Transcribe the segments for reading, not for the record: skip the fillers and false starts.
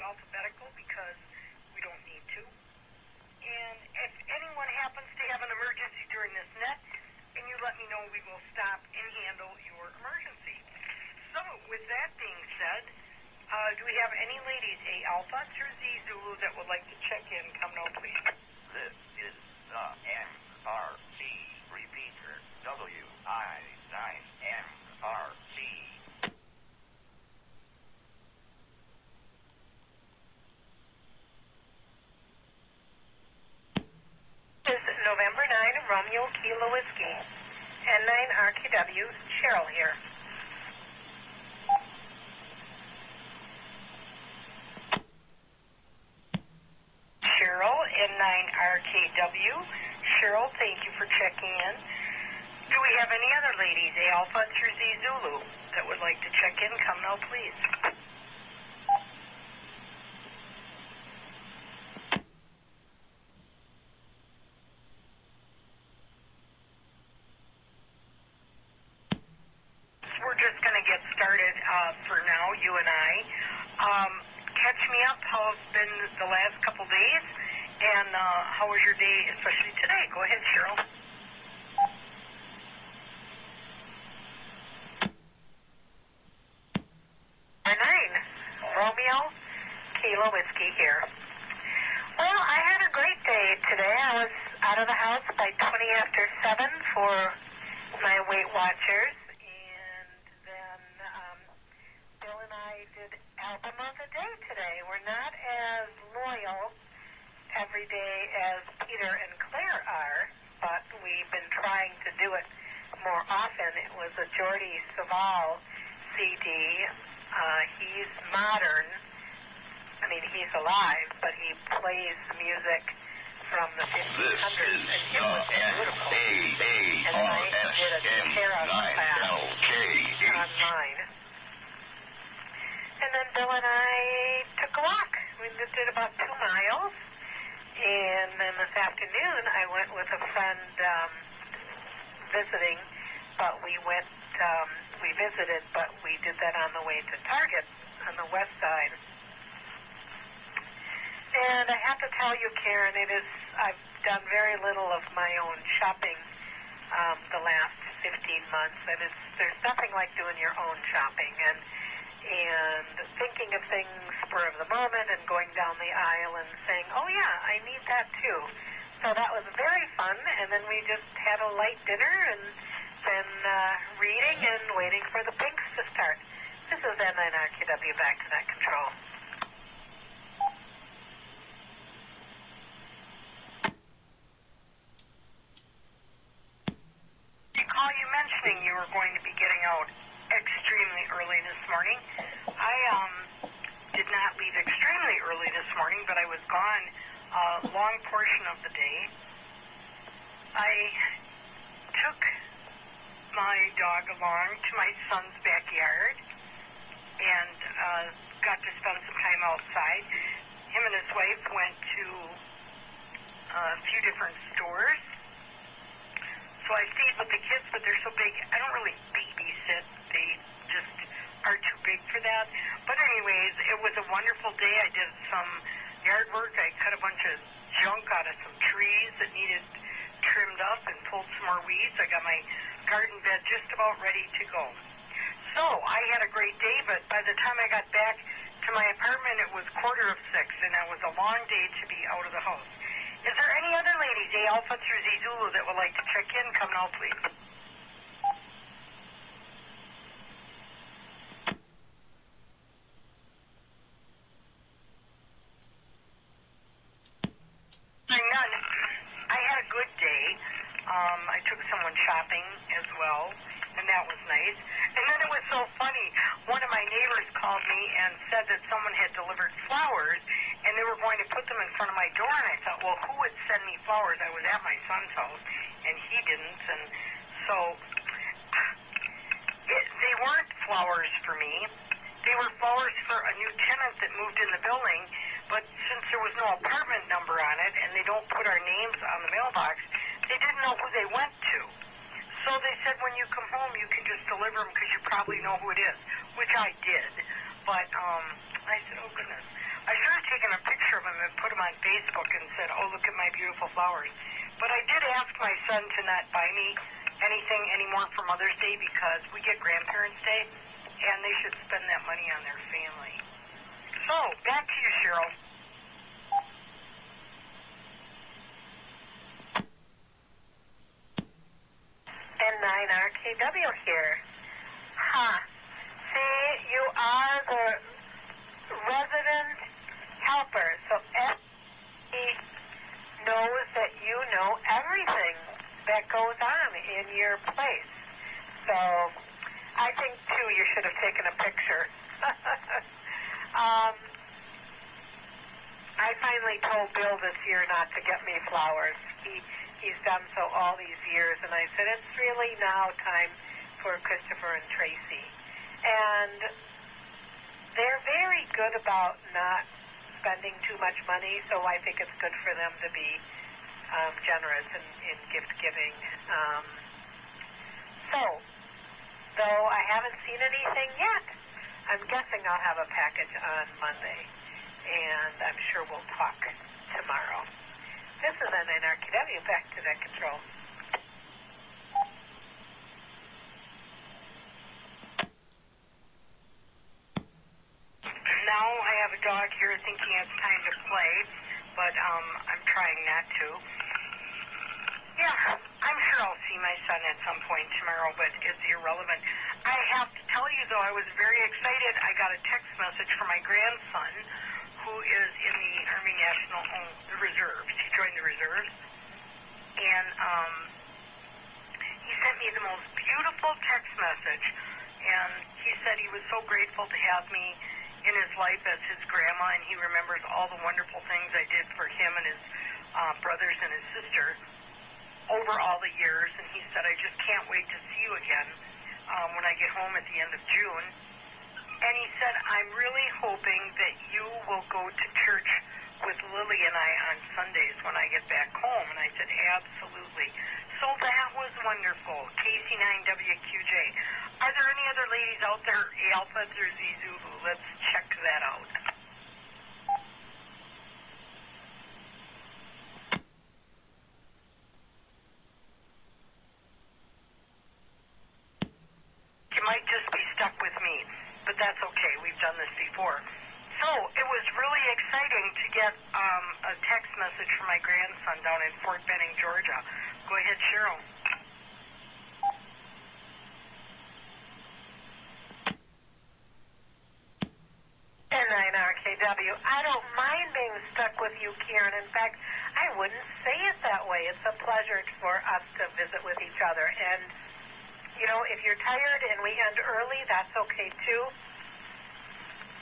alphabetical because we don't need to. And if anyone happens to have an emergency during this net, and you let me know, we will stop and handle your emergency. So, with that being said, do we have any ladies, A Alpha through Z Zulu, that would like to check in? Come now, please. This is the MRC repeater, WI9MRC. This is November 9, Romeo Kilo Whiskey, N9 RKW, Cheryl here. Cheryl, N9RKW. Cheryl, thank you for checking in. Do we have any other ladies, A Alpha through Z Zulu, that would like to check in? Come now, please. We're just going to get started for now, you and I. Catch me up. How have been the last couple days? And how was your day, especially today? Go ahead, Cheryl. Nine, Romeo, Kilo Whiskey here. Well, I had a great day today. I was out of the house by 20 after 7 for my Weight Watchers. And then Bill and I did Album of the Day today. We're not as loyal every day as Peter and Claire are, but we've been trying to do it more often. It was a Jordy Savall CD. He's modern. I mean, he's alive, but he plays music from the 1500s, and it was beautiful. And I did a tarot class online. And then Bill and I took a walk. We did about 2 miles. And then this afternoon, I went with a friend visiting, but we visited, but we did that on the way to Target on the west side. And I have to tell you, Karen, I've done very little of my own shopping the last 15 months. There's nothing like doing your own shopping and thinking of things spur of the moment and going down the aisle and saying, oh yeah, I need that too. So that was very fun, and then we just had a light dinner and then reading and waiting for the Pinks to start. This is N9RKW, back to that control. Recall you mentioning you were going to be getting out extremely early this morning. I did not leave extremely early this morning, but I was gone a long portion of the day. I took my dog along to my son's backyard and got to spend some time outside. Him and his wife went to a few different stores. So I stayed with the kids, but they're so big, I don't really babysit. They just are too big for that. But anyways, it was a wonderful day. I did some yard work. I cut a bunch of junk out of some trees that needed trimmed up and pulled some more weeds. I got my garden bed just about ready to go. So I had a great day, but by the time I got back to my apartment, it was 5:45, and it was a long day to be out of the house. Is there any other ladies, A Alpha through Z Zulu, that would like to check in? Come now, please. None. I had a good day. I took someone shopping as well, and that was nice. And then it was so funny. One of my neighbors called me and said that someone had delivered flowers, and they were going to put them in front of my door. And I thought, well, who would send me flowers? I was at my son's house, and he didn't. And so they weren't flowers for me. They were flowers for a new tenant that moved in the building. But since there was no apartment number on it, and they don't put our names on the mailbox, they didn't know who they went to. So they said, when you come home, you can just deliver them because you probably know who it is, which I did. But I said, oh, goodness. I I should have taken a picture of them and put them on Facebook and said, oh, look at my beautiful flowers. But I did ask my son to not buy me anything anymore for Mother's Day because we get Grandparents' Day, and they should spend that money on their family. So, back to you, Cheryl. N9RKW here. See, you are the resident helper, so everybody knows that you know everything that goes on in your place. So, I think, too, you should have taken a picture. I finally told Bill this year not to get me flowers. He's done so all these years, and I said, it's really now time for Christopher and Tracy. And they're very good about not spending too much money, so I think it's good for them to be generous in gift giving. So, though I haven't seen anything yet, I'm guessing I'll have a package on Monday, and I'm sure we'll talk tomorrow. This is N9RKW, back to that control. Now I have a dog here thinking it's time to play, but I'm trying not to. Yeah, I'm sure I'll see my son at some point tomorrow, but it's irrelevant. I have to tell you, though, I was very excited. I got a text message from my grandson, who is in the Army National Reserves. He joined the reserves. And he sent me the most beautiful text message. And he said he was so grateful to have me in his life as his grandma, and he remembers all the wonderful things I did for him and his brothers and his sister over all the years. And he said, I just can't wait to see you again when I get home at the end of June. And he said, I'm really hoping that you will go to church with Lily and I on Sundays when I get back home. And I said, absolutely. So that was wonderful. KC9WQJ. Are there any other ladies out there, Alpha or Zulu? Let's check that out. You might just be stuck with me, but that's okay. We've done this before. So it was really exciting to get a text message from my grandson down in Fort Benning, Georgia. Go ahead, Cheryl. N9RKW. I don't mind being stuck with you, Karen. In fact, I wouldn't say it that way. It's a pleasure for us to visit with each other. And, you know, if you're tired and we end early, that's okay, too.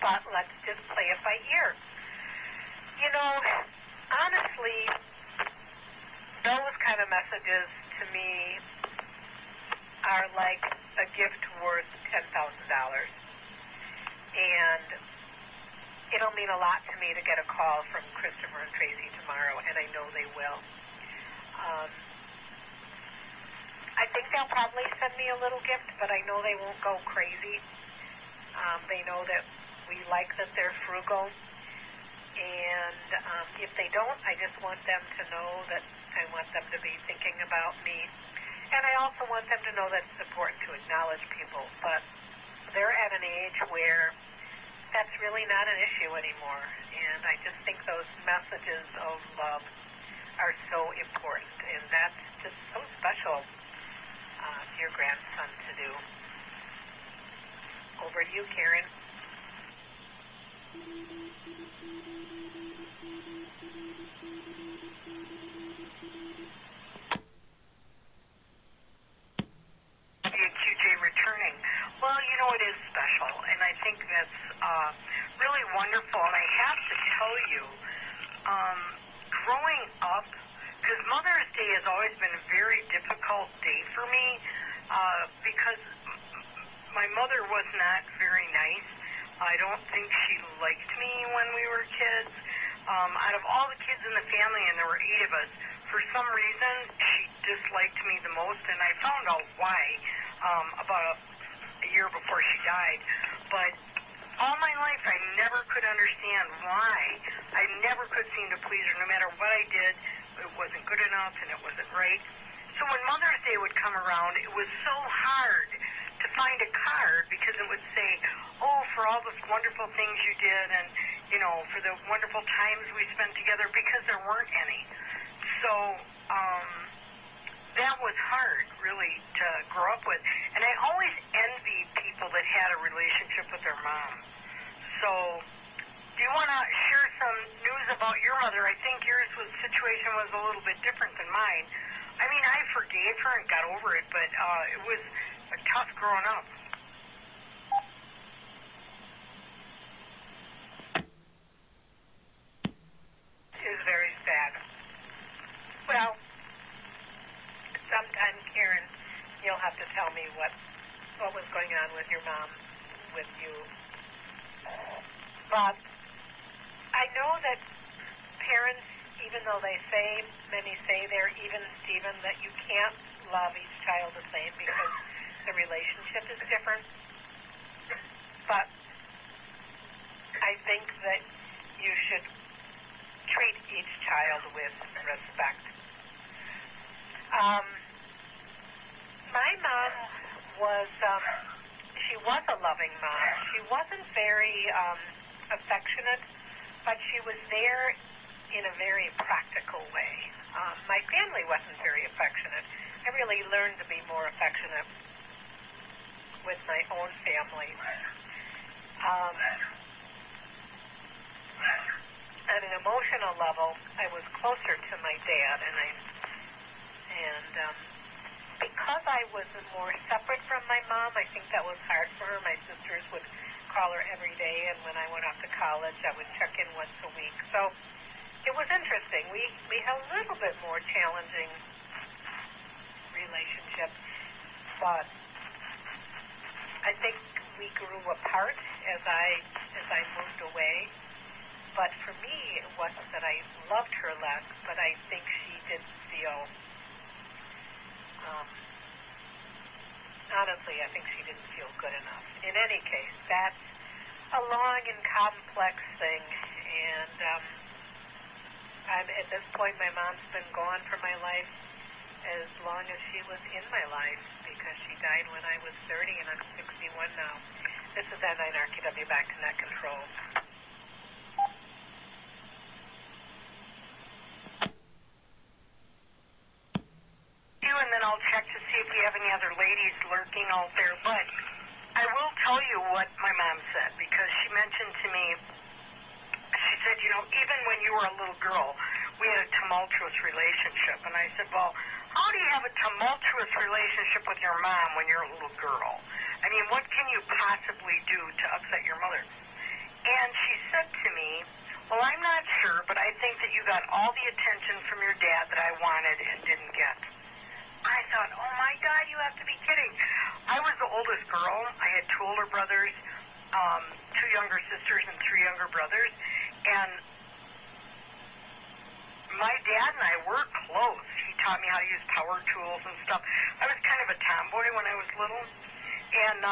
But let's just play it by ear. You know, honestly, those kind of messages to me are like a gift worth $10,000. And it'll mean a lot to me to get a call from Christopher and Tracy tomorrow, and I know they will. I think they'll probably send me a little gift, but I know they won't go crazy. They know that we like that they're frugal. And if they don't, I just want them to know that I want them to be thinking about me. And I also want them to know that it's important to acknowledge people. But they're at an age where that's really not an issue anymore. And I just think those messages of love are so important. And that's just so special to your grandson to do. Over to you, Karen. QJ returning. Well, you know, it is special, and I think that's really wonderful. And I have to tell you, growing up, because Mother's Day has always been a very difficult day for me, because my mother was not very nice. I don't think she liked me when we were kids. Out of all the kids in the family, and there were 8 of us, for some reason, she disliked me the most, and I found out why about a year before she died. But all my life, I never could could understand why. I never could seem to please her. No matter what I did, it wasn't good enough and it wasn't right. So when Mother's Day would come around, it was so hard to find a card because it would say, oh, for all the wonderful things you did and, you know, for the wonderful times we spent together, because there weren't any. So that was hard, really, to grow up with. And I always envied people that had a relationship with their mom. So do you want to share some news about your mother? I think yours situation was a little bit different than mine. I mean, I forgave her and got over it, but it was tough growing up. It is very sad. Well, sometime, Karen, you'll have to tell me what was going on with your mom, with you. But I know that parents, even though many say they're even Steven, that you can't love each child the same because the relationship is different. But I think that you should treat each child with respect. My mom she was a loving mom. She wasn't very affectionate, but she was there in a very practical way. My family wasn't very affectionate. I really learned to be more affectionate with my own family. At an emotional level, I was closer to my dad, and because I was more separate from my mom, I think that was hard for her. My sisters would call her every day, and when I went off to college, I would check in once a week. So it was interesting. We had a little bit more challenging relationship, but I think we grew apart as I moved away. But for me, it wasn't that I loved her less, but I think she didn't feel, honestly, I think she didn't feel good enough. In any case, that's a long and complex thing, and at this point, my mom's been gone from my life as long as she was in my life, because she died when I was 30, and I'm 61 now. This is N9RKW, back to net control. And then I'll check to see if we have any other ladies lurking out there. But I will tell you what my mom said, because she mentioned to me, she said, you know, even when you were a little girl, we had a tumultuous relationship. And I said, well, how do you have a tumultuous relationship with your mom when you're a little girl? I mean, what can you possibly do to upset your mother? And she said to me, well, I'm not sure, but I think that you got all the attention from your dad that I wanted and didn't get. I thought, oh my God, you have to be kidding. I was the oldest girl. I had 2 older brothers, 2 younger sisters, and 3 younger brothers. And my dad and I were close. He taught me how to use power tools and stuff. I was kind of a tomboy when I was little. And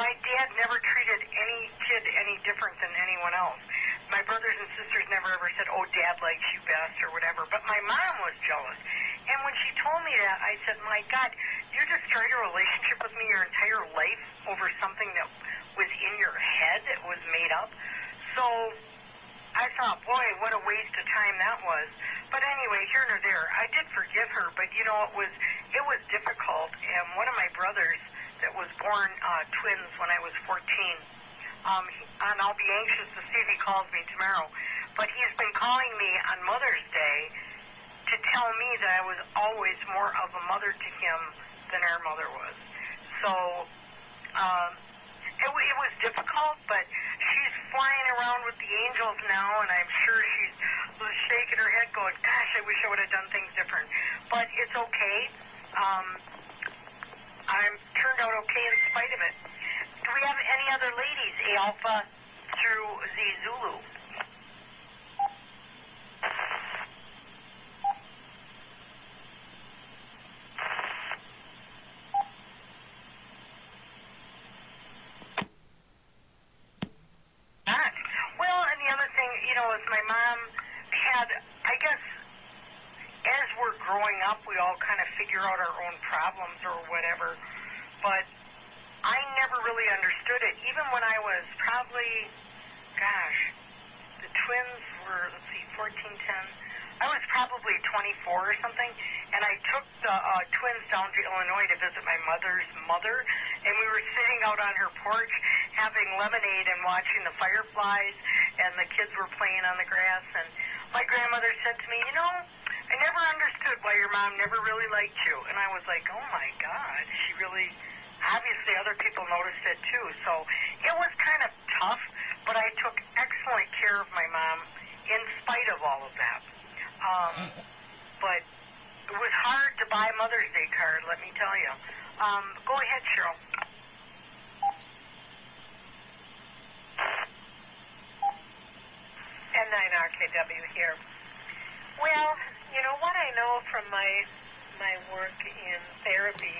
my dad never treated any kid any different than anyone else. My brothers and sisters never ever said, oh, Dad likes you best or whatever. But my mom was jealous. And when she told me that, I said, my God, you destroyed a relationship with me your entire life over something that was in your head, that was made up. So I thought, boy, what a waste of time that was. But anyway, here nor there, I did forgive her. But, you know, it was difficult. And one of my brothers that was born twins when I was 14, and I'll be anxious to see if he calls me tomorrow. But he's been calling me on Mother's Day to tell me that I was always more of a mother to him than our mother was. So it was difficult, but she's flying around with the angels now, and I'm sure she's shaking her head going, gosh, I wish I would have done things different. But it's okay. I'm turned out okay in spite of it. Do we have any other ladies, A Alpha through Z Zulu? figure out our own problems or whatever. But I never really understood it. Even when I was probably, gosh, the twins were, 14, 10. I was probably 24 or something, and I took the twins down to Illinois to visit my mother's mother, and we were sitting out on her porch having lemonade and watching the fireflies, and the kids were playing on the grass, and my grandmother said to me, you know, I never understood why your mom never really liked you. And I was like, oh my God, she really, obviously other people noticed it too. So it was kind of tough, but I took excellent care of my mom in spite of all of that. But it was hard to buy a Mother's Day card, let me tell you. Go ahead, Cheryl. N9RKW here. Well, you know what I know from my work in therapy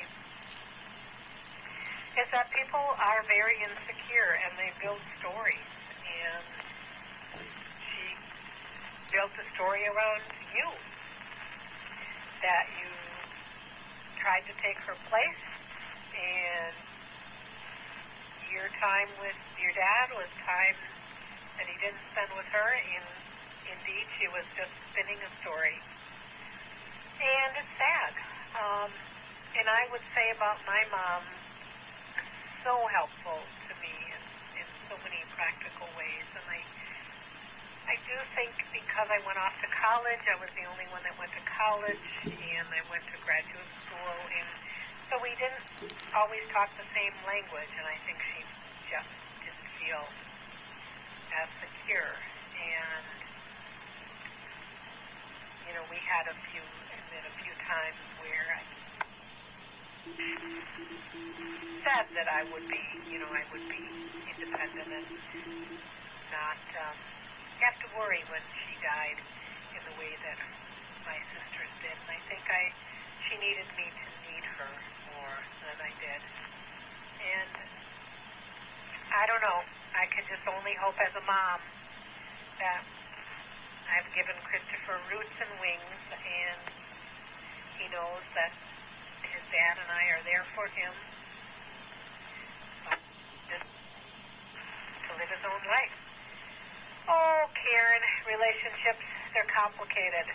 is that people are very insecure and they build stories. And she built a story around you, that you tried to take her place, and your time with your dad was time that he didn't spend with her, and indeed she was just spinning a story. And it's sad. And I would say about my mom, so helpful to me in so many practical ways. And I do think because I went off to college, I was the only one that went to college, and I went to graduate school, and so we didn't always talk the same language, and I think she just didn't feel as secure. And, you know, we had a few times where I said that I would be independent and not have to worry when she died in the way that my sisters did. And I think she needed me to need her more than I did. And I don't know. I can just only hope as a mom that I've given Christopher roots and wings, and he knows that his dad and I are there for him, just to live his own life. Oh, Karen, relationships, they're complicated.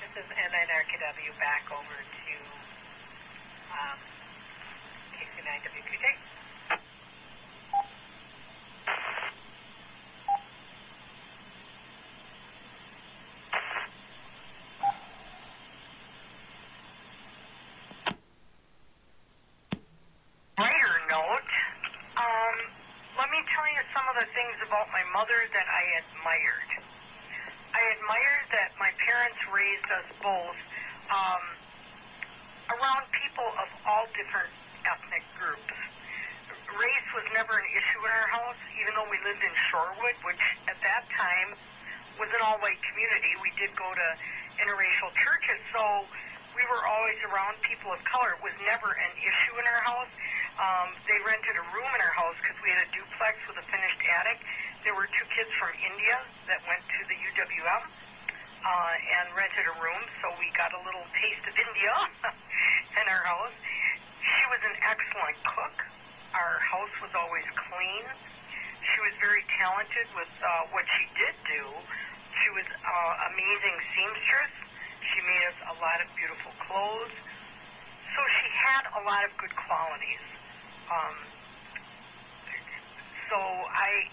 This is N9RKW, back over to KC9WQJ. Some of the things about my mother that I admired. I admired that my parents raised us both around people of all different ethnic groups. Race was never an issue in our house, even though we lived in Shorewood, which at that time was an all-white community. We did go to interracial churches, so we were always around people of color. It was never an issue in our house. They rented a room in our house because we had a duplex with a finished attic. There were two kids from India that went to the UWM and rented a room, so we got a little taste of India in our house. She was an excellent cook. Our house was always clean. She was very talented with what she did do. She was amazing seamstress. She made us a lot of beautiful clothes. So she had a lot of good qualities. So I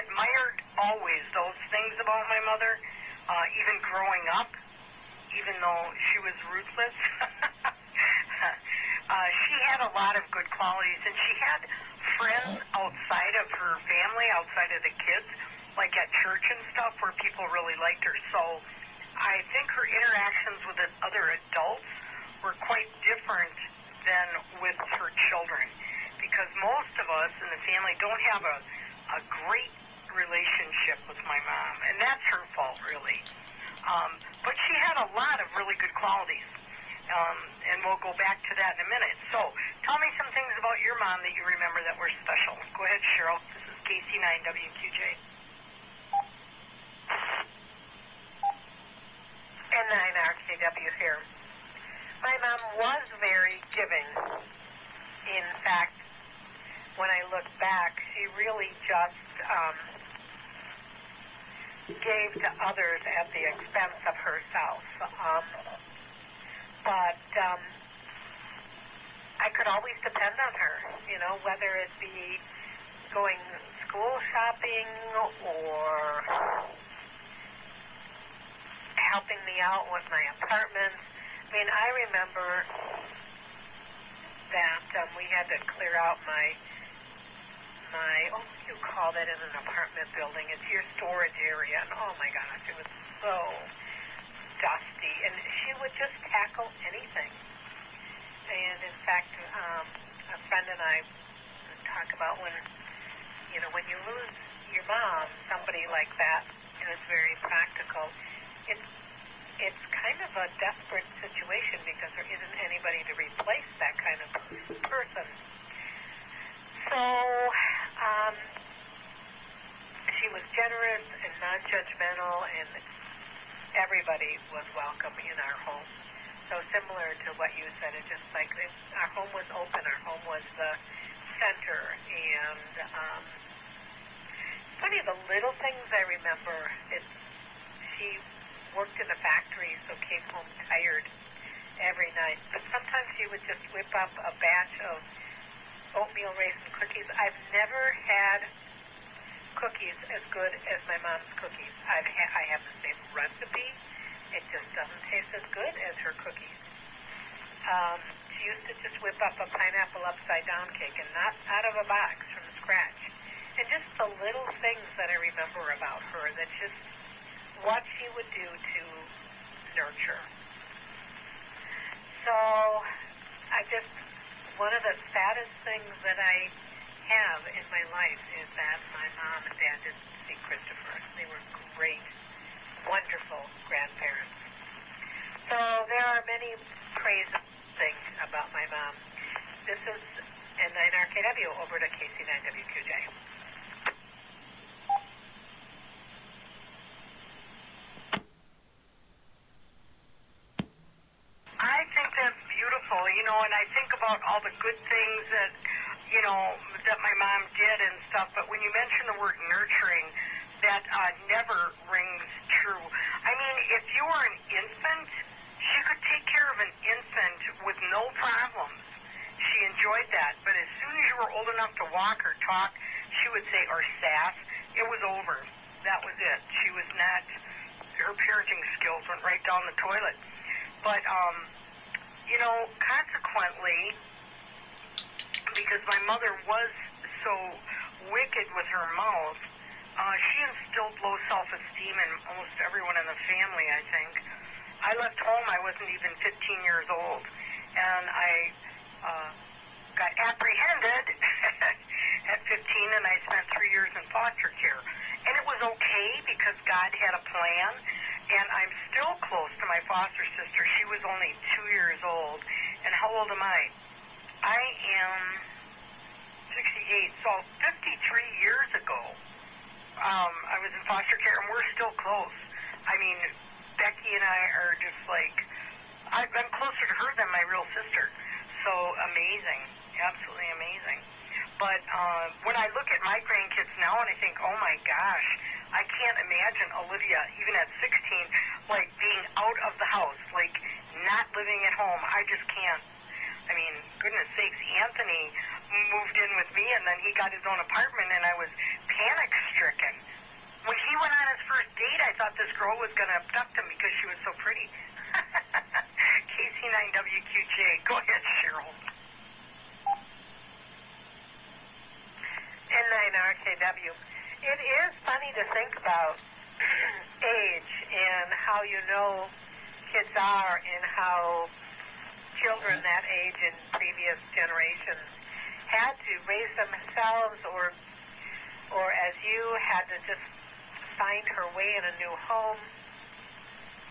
admired always those things about my mother, even growing up, even though she was ruthless. She had a lot of good qualities, and she had friends outside of her family, outside of the kids, like at church and stuff, where people really liked her. So I think her interactions with the other adults were quite different than with her children, because most of us in the family don't have a great relationship with my mom, and that's her fault, really. But she had a lot of really good qualities, and we'll go back to that in a minute. So tell me some things about your mom that you remember that were special. Go ahead, Cheryl. This is KC9WQJ. N9RKW here. My mom was very giving. In fact, when I look back, she really just gave to others at the expense of herself. But I could always depend on her, whether it be going school shopping or helping me out with my apartments. I mean, I remember that we had to clear out my what do you call that in an apartment building? It's your storage area, and oh my gosh, it was so dusty, and she would just tackle anything. And in fact, a friend and I talk about when you lose your mom, somebody like that who's very practical, it's kind of a desperate situation because there isn't anybody to replace that kind of person. So she was generous and non-judgmental, and everybody was welcome in our home. So similar to what you said, it's just like our home was open, our home was the center, and funny, the little things I remember, she worked in a factory, so came home tired every night, but sometimes she would just whip up a batch of oatmeal raisin cookies. I've never had cookies as good as my mom's cookies. I have the same recipe. It just doesn't taste as good as her cookies. She used to just whip up a pineapple upside down cake, and not out of a box from scratch. And just the little things that I remember about her, that just what she would do to nurture. So one of the saddest things that I have in my life is that my mom and dad didn't see Christopher. They were great, wonderful grandparents. So there are many praises things about my mom. This is N9RKW, over to KC9WQJ. I think that's beautiful, and I think about all the good things that, that my mom did and stuff, but when you mention the word nurturing, that never rings true. I mean, if you were an infant, she could take care of an infant with no problems. She enjoyed that, but as soon as you were old enough to walk or talk, she would say, or sass, it was over. That was it. She was not, her parenting skills went right down the toilet. But, consequently, because my mother was so wicked with her mouth, she instilled low self-esteem in almost everyone in the family, I think. I left home, I wasn't even 15 years old, and I got apprehended at 15, and I spent 3 years in foster care. And it was okay because God had a plan, and I'm still close to my foster sister. She was only 2 years old. And how old am I? I am 68, so 53 years ago, I was in foster care, and we're still close. I mean, Becky and I are just like, I'm closer to her than my real sister. So amazing, absolutely amazing. But when I look at my grandkids now and I think, oh my gosh, I can't imagine Olivia, even at 16, like being out of the house, like not living at home. I just can't. I mean, goodness sakes, Anthony moved in with me, and then he got his own apartment, and I was panic-stricken. When he went on his first date, I thought this girl was going to abduct him because she was so pretty. KC9WQJ. Go ahead, Cheryl. N9RKW. It is funny to think about age and how kids are and how children that age in previous generations had to raise themselves or as you had to just find her way in a new home.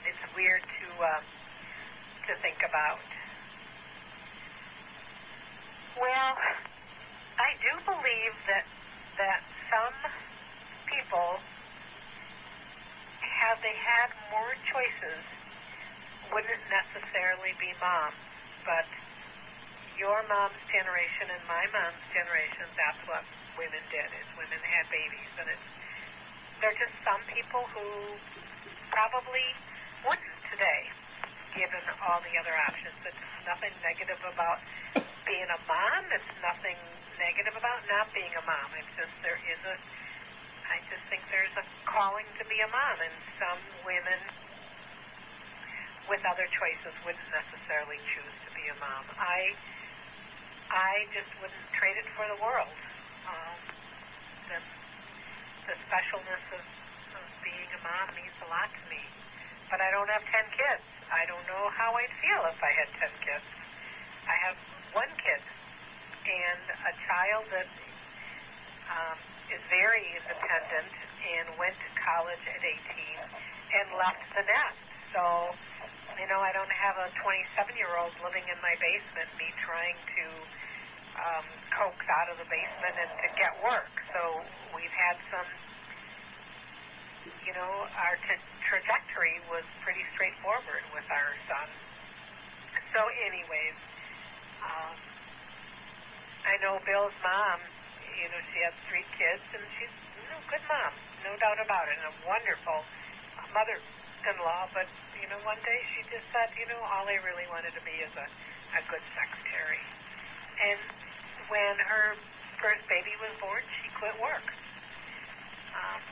It's weird to think about. Well, I do believe that some people, have they had more choices wouldn't necessarily be mom, but your mom's generation and my mom's generation, that's what women did, is women had babies. And there are just some people who probably wouldn't today, given all the other options. It's nothing negative about being a mom. It's nothing negative about not being a mom. It's just I just think there's a calling to be a mom, and some women with other choices wouldn't necessarily choose to be a mom. I just wouldn't trade it for the world. The specialness of being a mom means a lot to me. But I don't have 10 kids. I don't know how I'd feel if I had 10 kids. I have one kid, and a child that is very independent and went to college at 18 and left the nest. So, I don't have a 27-year-old living in my basement, me trying to coax out of the basement and to get work. So we've had some, our trajectory was pretty straightforward with our son. So anyways, I know Bill's mom, she has 3 kids, and she's a good mom, no doubt about it, and a wonderful mother-in-law, but, one day she just said, all I really wanted to be is a good secretary. And when her first baby was born, she quit work.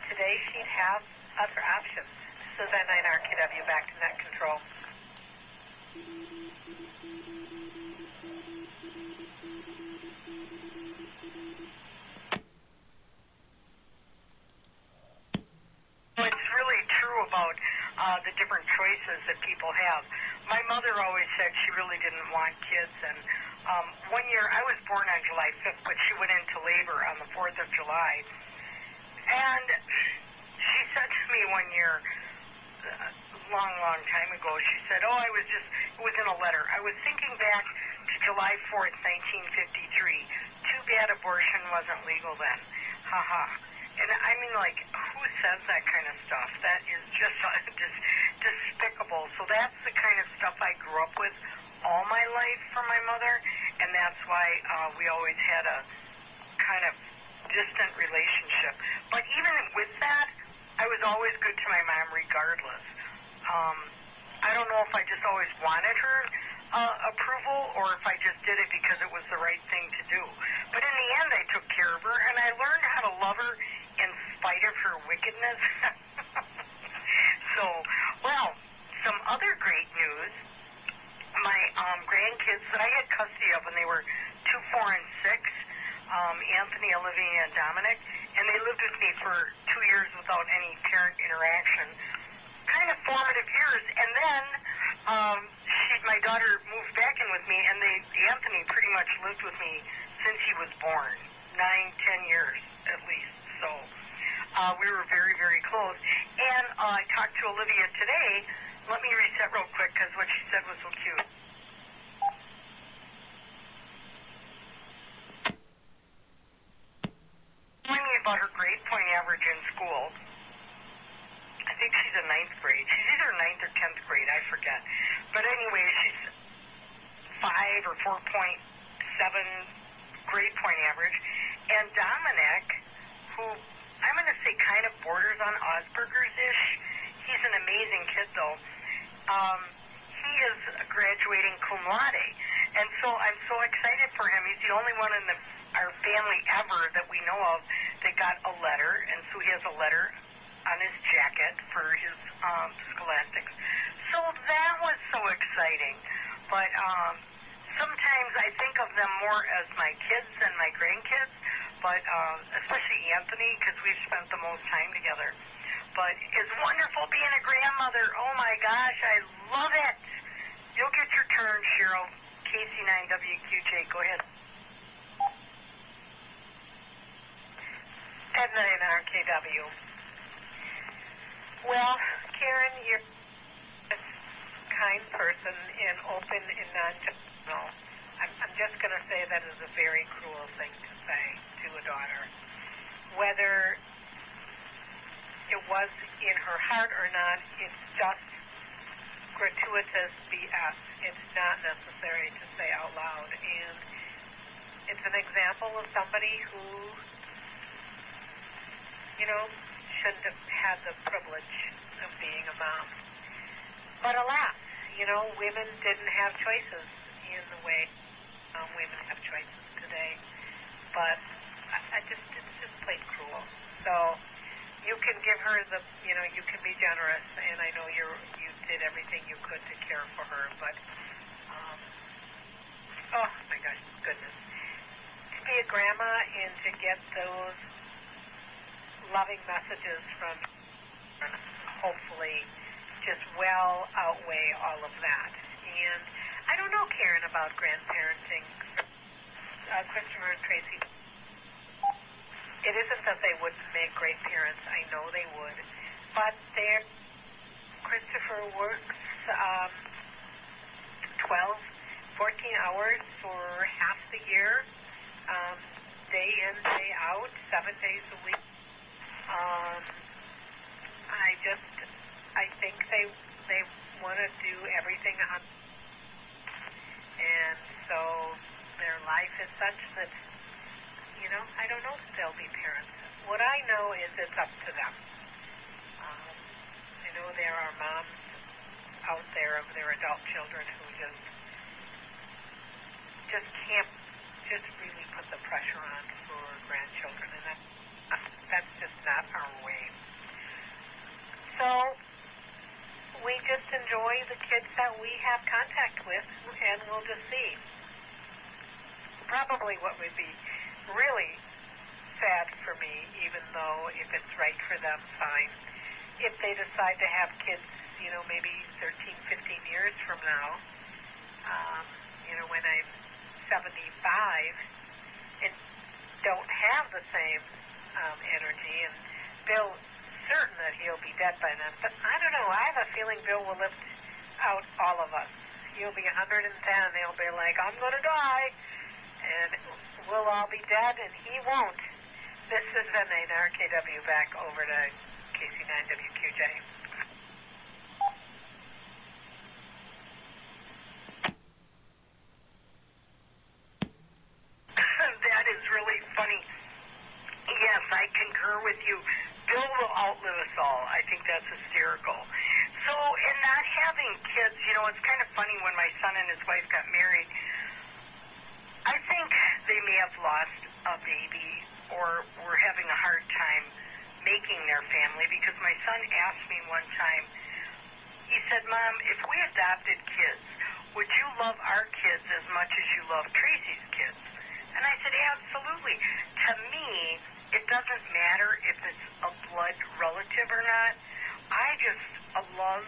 Today she'd have other options. Suzanne 9RKW, back to net control. It's really true about the different choices that people have. My mother always said she really didn't want kids, and one year, I was born on July 5th, but she went into labor on the 4th of July, and she said to me one year, long time ago, she said, it was in a letter, I was thinking back to July 4th, 1953, too bad abortion wasn't legal then, haha. And I mean, who says that kind of stuff? That is just despicable. So that's the kind of stuff I grew up with all my life from my mother, and that's why we always had a kind of distant relationship. But even with that, I was always good to my mom regardless. I don't know if I just always wanted her approval or if I just did it because it was the right thing to do. But in the end, I took care of her, and I learned how to love her in spite of her wickedness. So, some other great news. My grandkids that I had custody of when they were 2, 4, and 6, Anthony, Olivia, and Dominic, and they lived with me for 2 years without any parent interaction. Kind of formative years. And then my daughter moved back in with me, and Anthony pretty much lived with me since he was born, 9, 10 years at least. So we were very, very close. And I talked to Olivia today. Let me reset real quick because what she said was so cute. Telling me about her grade point average in school. I think she's in 9th grade. She's either 9th or 10th grade, I forget. But anyway, she's 5 or 4.7 grade point average. And Dominic, who I'm going to say kind of borders on Asperger's-ish, he's an amazing kid though. He is graduating cum laude. And so I'm so excited for him. He's the only one in our family ever that we know of that got a letter. And so he has a letter on his jacket for his scholastics. So that was so exciting. But sometimes I think of them more as my kids than my grandkids, but especially Anthony, because we've spent the most time together. But it's wonderful being a grandmother. Oh, my gosh, I love it. You'll get your turn, Cheryl. KC9WQJ, go ahead. At 9RKW. Well, Karen, you're a kind person and open and non-judgmental. I'm just going to say that is a very cruel thing to say to a daughter. Whether it was in her heart or not, it's just gratuitous BS. It's not necessary to say out loud. And it's an example of somebody who, shouldn't have had the privilege of being a mom. But alas, women didn't have choices in the way women have choices today. But it's just plain cruel. So you can give her you can be generous, and I know you did everything you could to care for her, but, oh my gosh, goodness. To be a grandma and to get those loving messages from hopefully just well outweigh all of that. And I don't know, Karen, about grandparenting. Christopher and Tracy, it isn't that they wouldn't make great parents. I know they would. But Christopher works 12, 14 hours for half the year, day in, day out, 7 days a week. I think they want to do everything on, and so their life is such that, I don't know if they'll be parents. What I know is it's up to them. I know there are moms out there of their adult children who just can't really put the pressure on for grandchildren, and that's just not our way. So we just enjoy the kids that we have contact with, and we'll just see. Probably what would be really sad for me, even though if it's right for them, fine. If they decide to have kids, maybe 13, 15 years from now, when I'm 75 and don't have the same energy, and Bill, certain that he'll be dead by then, but I don't know, I have a feeling Bill will lift out all of us. He'll be 110, he'll be like, I'm going to die, and we'll all be dead, and he won't. This is N8 RKW, back over to KC9WQJ. That is really funny. Yes, I concur with you. Bill will outlive us all. I think that's hysterical. So, and not having kids, it's kind of funny when my son and his wife got married. I think they may have lost a baby or were having a hard time making their family, because my son asked me one time, he said, Mom, if we adopted kids, would you love our kids as much as you love Tracy's kids? And I said, absolutely. To me, it doesn't matter if it's a blood relative or not. I just love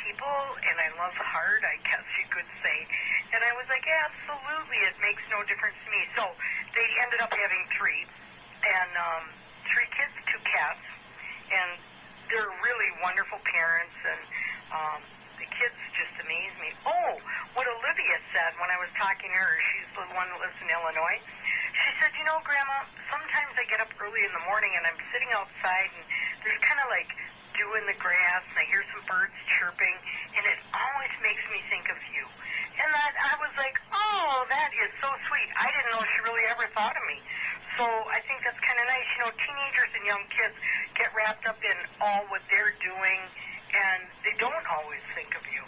people, and I love heart, I guess you could say. And I was like, absolutely, it makes no difference to me. So they ended up having 3, and 3 kids, 2 cats, and they're really wonderful parents, and the kids just amaze me. Oh, what Olivia said when I was talking to her, she's the one that lives in Illinois. She said, Grandma, sometimes I get up early in the morning and I'm sitting outside and there's kind of like dew in the grass and I hear some birds chirping, and it always makes me think of you. And I was like, oh, that is so sweet. I didn't know she really ever thought of me. So I think that's kind of nice. Teenagers and young kids get wrapped up in all what they're doing, and they don't always think of you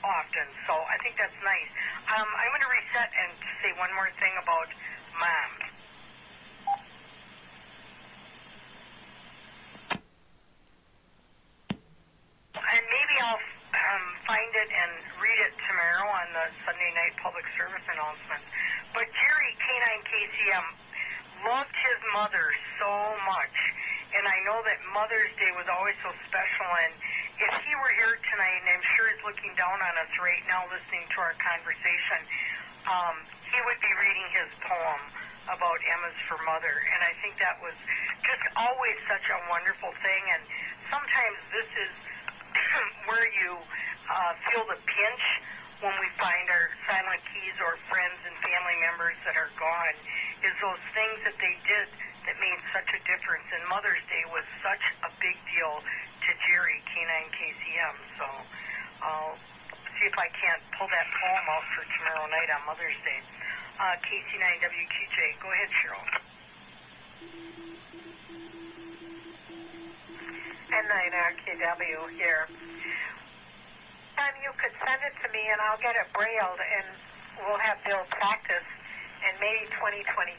often. So I think that's nice. I'm going to reset and say one more thing about Mom. And maybe I'll find it and read it tomorrow on the Sunday night public service announcements. But Jerry, K9KCM, loved his mother so much. And I know that Mother's Day was always so special. And if he were here tonight, and I'm sure he's looking down on us right now listening to our conversation, he would be reading his poem about Emma's for Mother. And I think that was just always such a wonderful thing. And sometimes this is where you feel the pinch when we find our silent keys or friends and family members that are gone, is those things that they did that made such a difference. And Mother's Day was such a big deal to Jerry, K9KCM. So I'll see if I can't pull that poem out for tomorrow night on Mother's Day. KC9WQJ. Go ahead, Cheryl. And 9RKW here. And you could send it to me, and I'll get it brailled, and we'll have Bill practice, and maybe 2022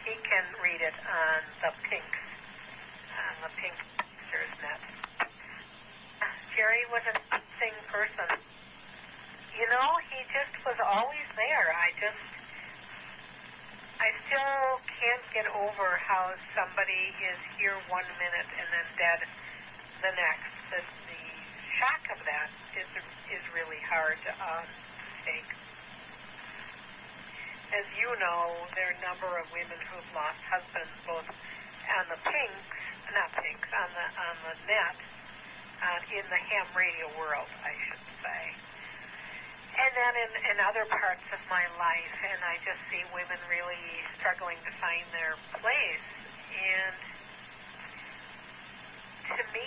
he can read it on the Pink Hamsters net. Jerry was an interesting person. You know, he just was always there. I still can't get over how somebody is here 1 minute and then dead the next. The shock of that is really hard to take. As you know, there are a number of women who've lost husbands, both on the on the net, in the ham radio world, I should say. And then in other parts of my life, and I just see women really struggling to find their place. And to me,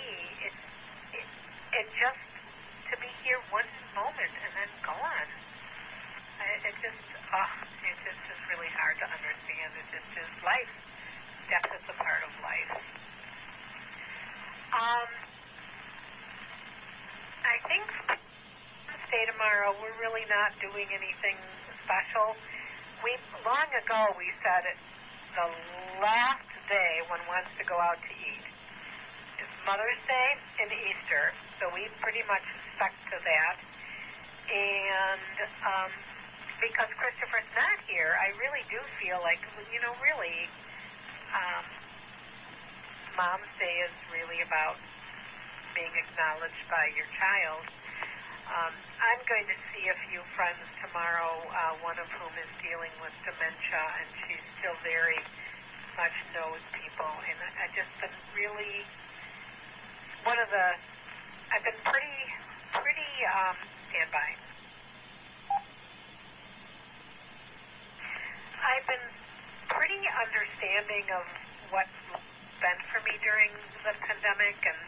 it just, to be here one moment and then gone, it just is really hard to understand. It just is life. Death is a part of life. I think Wednesday tomorrow, we're really not doing anything special. Long ago we said it, the last day one wants to go out to eat is Mother's Day and Easter, so we pretty much stuck to that. And because Christopher's not here, I really do feel like, really, Mom's Day is really about being acknowledged by your child. I'm going to see a few friends tomorrow, one of whom is dealing with dementia, and she's still very much knows people. And I've just been really, I've been pretty, stand by. I've been pretty understanding of what's been for me during the pandemic, and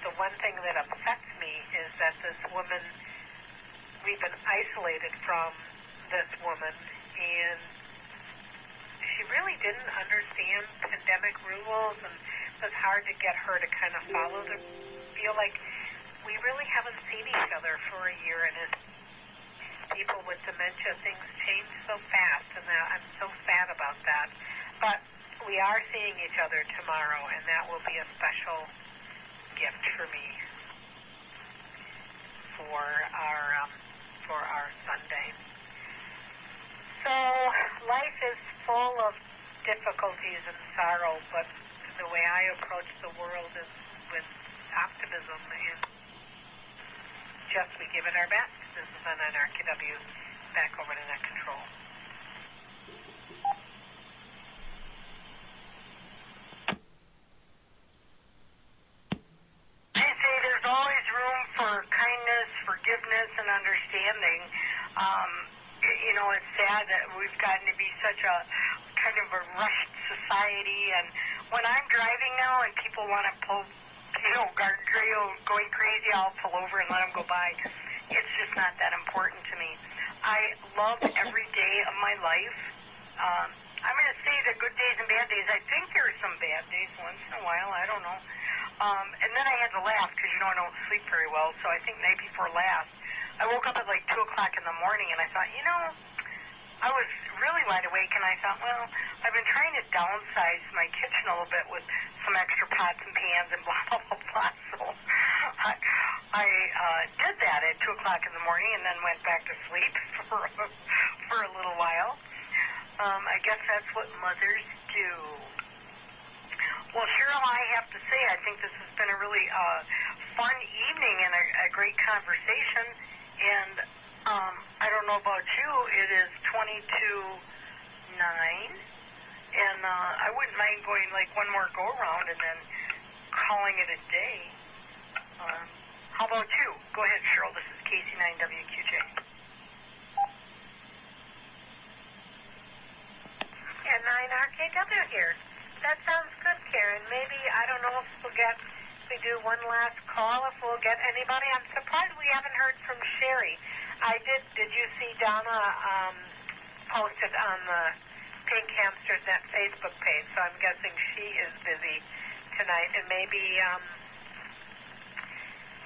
the one thing that upsets me is that this woman, we've been isolated from this woman, and she really didn't understand pandemic rules, and it was hard to get her to kind of follow them. Feel like we really haven't seen each other for a year, and as people with dementia, things change so fast, and I'm so sad about that. But we are seeing each other tomorrow, and that will be a special gift for me for our Sunday. So life is full of difficulties and sorrow, but the way I approach the world is with optimism, and just we give it our best. This is on RKW. Back over to net control. There's always room for kindness, forgiveness, and understanding. It's sad that we've gotten to be such a kind of a rushed society. And when I'm driving now and people want to pull, guardrail going crazy, I'll pull over and let them go by. It's just not that important to me. I love every day of my life. I'm going to say the good days and bad days. I think there are some bad days once in a while. I don't know. And then I had to laugh because, I don't sleep very well. So I think night before last, I woke up at like 2 o'clock in the morning, and I thought, I was really wide awake, and I thought, well, I've been trying to downsize my kitchen a little bit with some extra pots and pans and blah, blah, blah, blah. So I did that at 2 o'clock in the morning and then went back to sleep for a little while. I guess that's what mothers do. Well, Cheryl, I have to say, I think this has been a really fun evening and a great conversation. And I don't know about you, it is 22:09, and I wouldn't mind going like one more go around and then calling it a day. How about you? Go ahead, Cheryl. This is KC9WQJ. And 9RKW here. That sounds good, Karen. Maybe, I don't know if we'll get we do one last call if we'll get anybody. I'm surprised we haven't heard from Sherry. Did you see Donna posted on the Pink Hamsters Net Facebook page? So I'm guessing she is busy tonight. And maybe,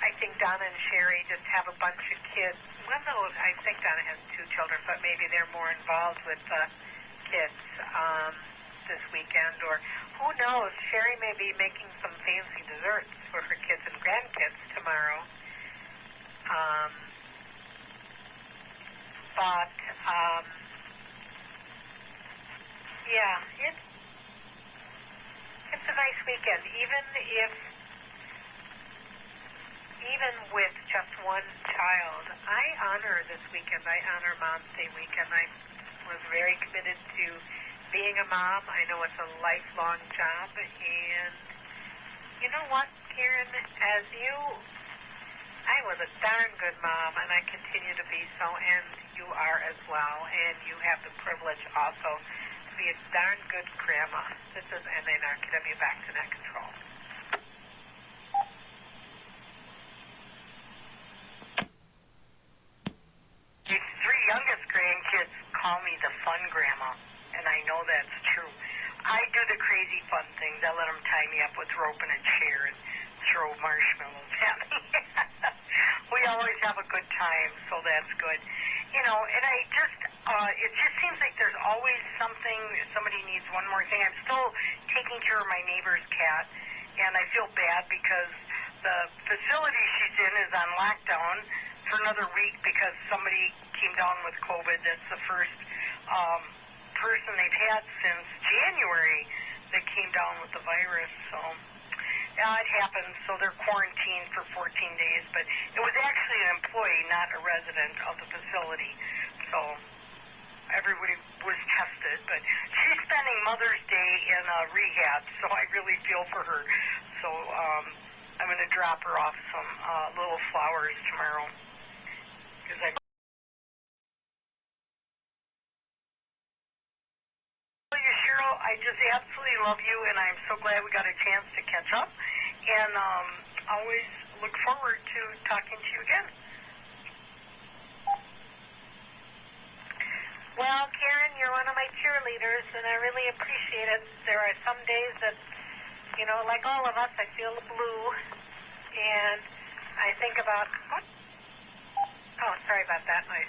I think Donna and Sherry just have a bunch of kids. Well, no, I think Donna has 2 children, but maybe they're more involved with the kids this weekend, or who knows, Sherry may be making some fancy desserts for her kids and grandkids tomorrow. Yeah, it's a nice weekend, even with just one child. I honor this weekend. I honor Mom's Day weekend. I was very committed to being a mom. I know it's a lifelong job, and you know what, Karen, I was a darn good mom, and I continue to be so, and you are as well, and you have the privilege also to be a darn good grandma. This is NNRKW Back to Net Control. These 3 youngest grandkids call me the fun grandma, and I know that's true. I do the crazy fun things. I let them tie me up with rope in a chair and throw marshmallows at me. We always have a good time, so that's good. You know, and it just seems like there's always something, somebody needs one more thing. I'm still taking care of my neighbor's cat, and I feel bad because the facility she's in is on lockdown for another week because somebody came down with COVID. That's the first person they've had since January that came down with the virus. So it happens. So they're quarantined for 14 days. But it was actually an employee, not a resident of the facility. So everybody was tested. But she's spending Mother's Day in rehab, so I really feel for her. So I'm going to drop her off some little flowers tomorrow. Because Cheryl, I just absolutely love you, and I'm so glad we got a chance to catch up. And always look forward to talking to you again. Well, Karen, you're one of my cheerleaders, and I really appreciate it. There are some days that, you know, like all of us, I feel the blue, and I think about, oh, sorry about that. My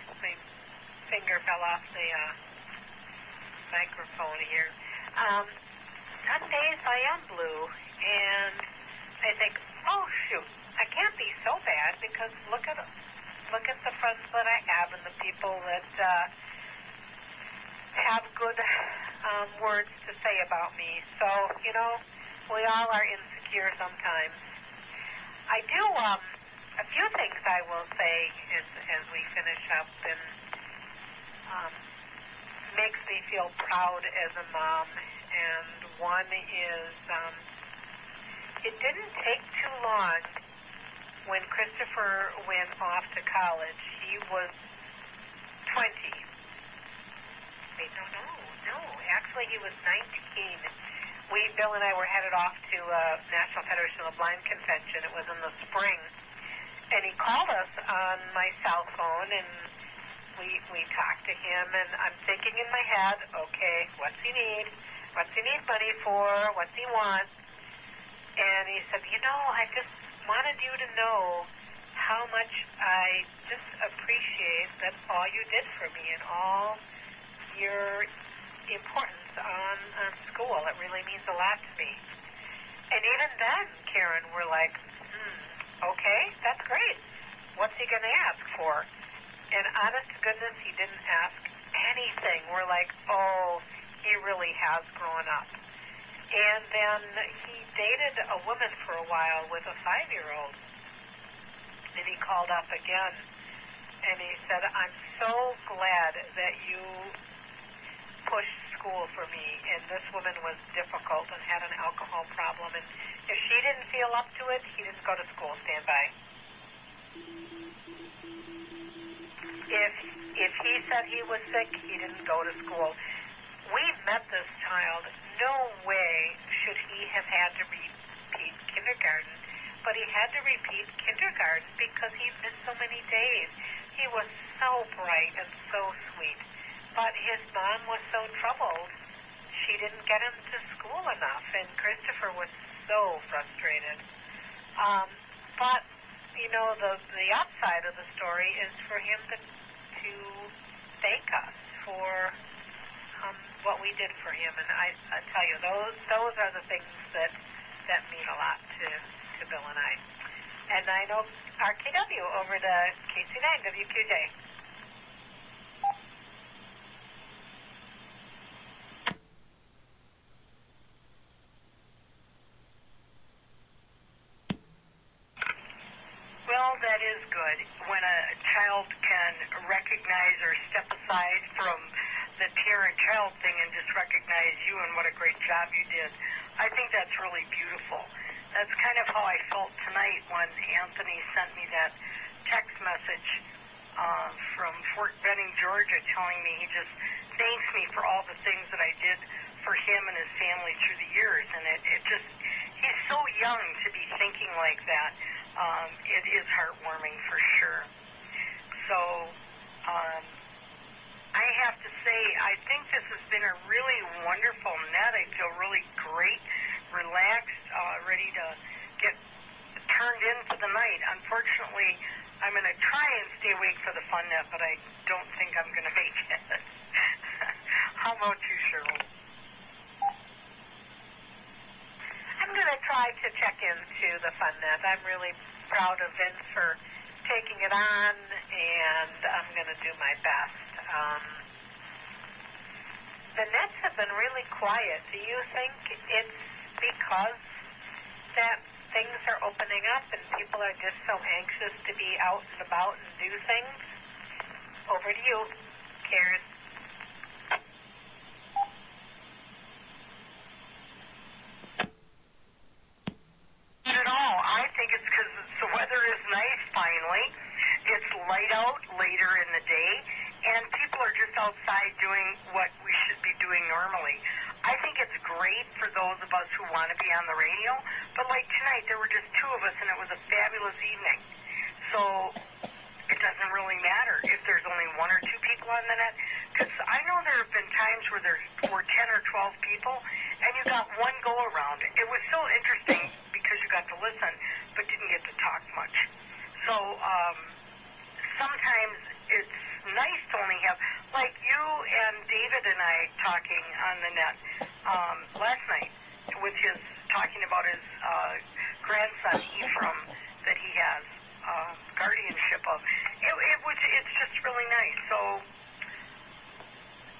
finger fell off the microphone here. Some days I am blue, and I think, oh shoot, I can't be so bad because look at the friends that I have and the people that have good words to say about me. So, you know, we all are insecure sometimes. I do a few things I will say as we finish up, and makes me feel proud as a mom. And one is, it didn't take too long when Christopher went off to college. He was 20. Wait, no. Actually, he was 19. Bill and I were headed off to National Federation of the Blind Convention. It was in the spring. And he called us on my cell phone, and we talked to him, and I'm thinking in my head, okay, what's he need? What's he need money for? What's he want? And he said, you know, I just wanted you to know how much I just appreciate that all you did for me and all your importance on school. It really means a lot to me. And even then, Karen, we're like, okay, that's great. What's he going to ask for? And honest to goodness, he didn't ask anything. We're like, oh, he really has grown up. And then he dated a woman for a while with a 5-year-old. And he called up again. And he said, I'm so glad that you pushed school for me. And this woman was difficult and had an alcohol problem. And if she didn't feel up to it, he didn't go to school. Stand by. If he said he was sick, he didn't go to school. We met this child. No way should he have had to repeat kindergarten. but he had to repeat kindergarten because he missed so many days. He was so bright and so sweet, but his mom was so troubled she didn't get him to school enough, and Christopher was so frustrated. But you know, the upside of the story is for him to thank us for what we did for him, and I tell you, those are the things that mean a lot to Bill and I. And I know RKW over to KC9 WQJ. Well, that is good. When a child can recognize or step aside from the parent-child thing and just recognize you and what a great job you did, I think that's really beautiful. That's kind of how I felt tonight when Anthony sent me that text message from Fort Benning, Georgia, telling me he just thanks me for all the things that I did for him and his family through the years. And it just, he's so young to be thinking like that. It is heartwarming for sure. So I have to say, I think this has been a really wonderful net. I feel really great, relaxed, ready to get turned in for the night. Unfortunately, I'm going to try and stay awake for the fun net, but I don't think I'm going to make it. How about you, Cheryl? I'm going to try to check into the fun net. I'm really proud of Vince for taking it on, and I'm going to do my best. The nets have been really quiet. Do you think it's because that things are opening up and people are just so anxious to be out and about and do things? Over to you, Karen. Not at all. I think it's because the weather is nice finally. It's light out later in the day, and people are just outside doing what we should be doing normally. I think it's great for those of us who want to be on the radio, but like tonight, there were just two of us, and it was a fabulous evening. So it doesn't really matter if there's only one or two people on the net, because I know there have been times where there were 10 or 12 people, and you got one go-around. It was so interesting because you got to listen, but didn't get to talk much. So sometimes it's nice to only have, like you and David and I talking on the net last night with his, talking about his grandson, Ephraim, that he has guardianship of. It's just really nice. So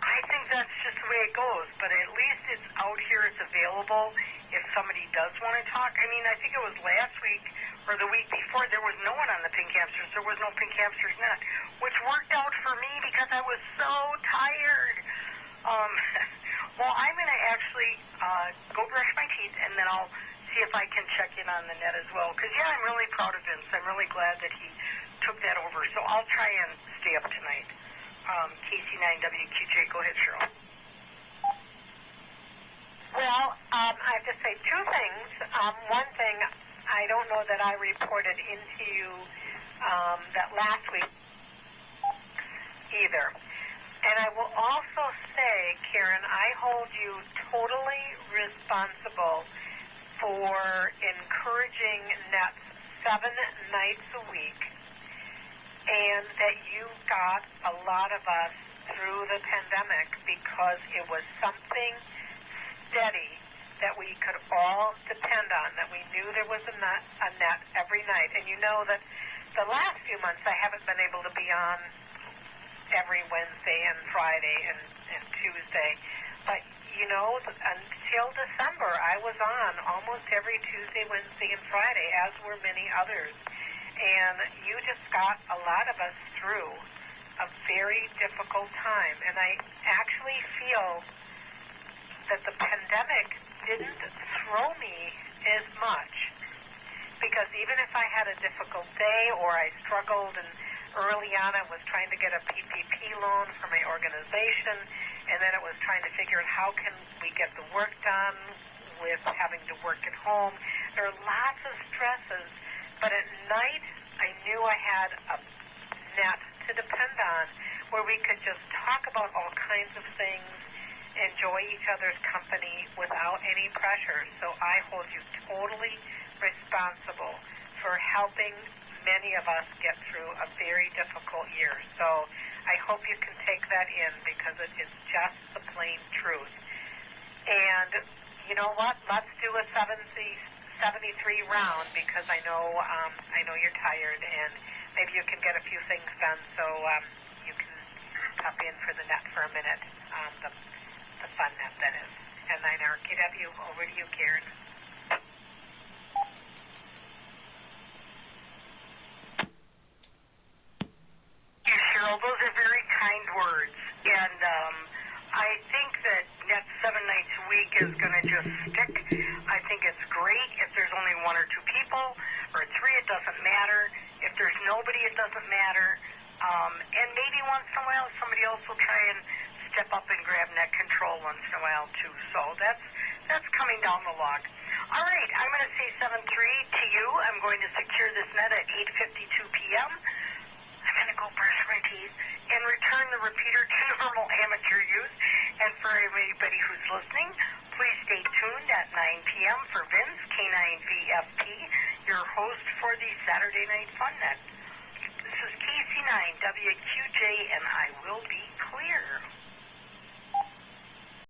I think that's just the way it goes, but at least it's out here, it's available if somebody does want to talk. I mean, I think it was last week or the week before, there was no one on the Pink Hamsters. There was no Pink Hamsters net, which worked out for me because I was so tired. Well, I'm going to actually go brush my teeth, and then I'll see if I can check in on the net as well. Because, yeah, I'm really proud of Vince. I'm really glad that he took that over. So I'll try and stay up tonight. KC9WQJ, go ahead, Cheryl. Well, I have to say two things. One thing, I don't know that I reported into you that last week either. And I will also say, Karen, I hold you totally responsible for encouraging nets 7 nights a week, and that you got a lot of us through the pandemic because it was something steady that we could all depend on, that we knew there was a net every night. And you know that the last few months I haven't been able to be on every Wednesday and Friday and Tuesday. But, you know, until December, I was on almost every Tuesday, Wednesday, and Friday, as were many others. And you just got a lot of us through a very difficult time. And I actually feel that the pandemic didn't throw me as much, because even if I had a difficult day or I struggled, and early on I was trying to get a PPP loan for my organization, and then it was trying to figure out how can we get the work done with having to work at home. There are lots of stresses, but at night I knew I had a net to depend on where we could just talk about all kinds of things, enjoy each other's company without any pressure. So I hold you totally responsible for helping many of us get through a very difficult year. So I hope you can take that in because it is just the plain truth. And you know what? Let's do a 73 round because I know you're tired and maybe you can get a few things done. So you can pop in for the net for a minute, the fun net that is. And 9RKW, over to you, Karen. You, Cheryl, those are very kind words. And I think that net 7 nights a week is going to just stick. I think it's great if there's only 1 or 2 people, or 3, it doesn't matter. If there's nobody, it doesn't matter. And maybe once in a while somebody else will try and step up and grab net control once in a while too. So that's coming down the log. All right, I'm going to say 7-3 to you. I'm going to secure this net at 8:52 p.m. I'm going to go brush my teeth and return the repeater to normal amateur use. And for everybody who's listening, please stay tuned at 9 p.m. for Vince, K9VFP, your host for the Saturday Night Fun Net. This is KC9WQJ, and I will be clear.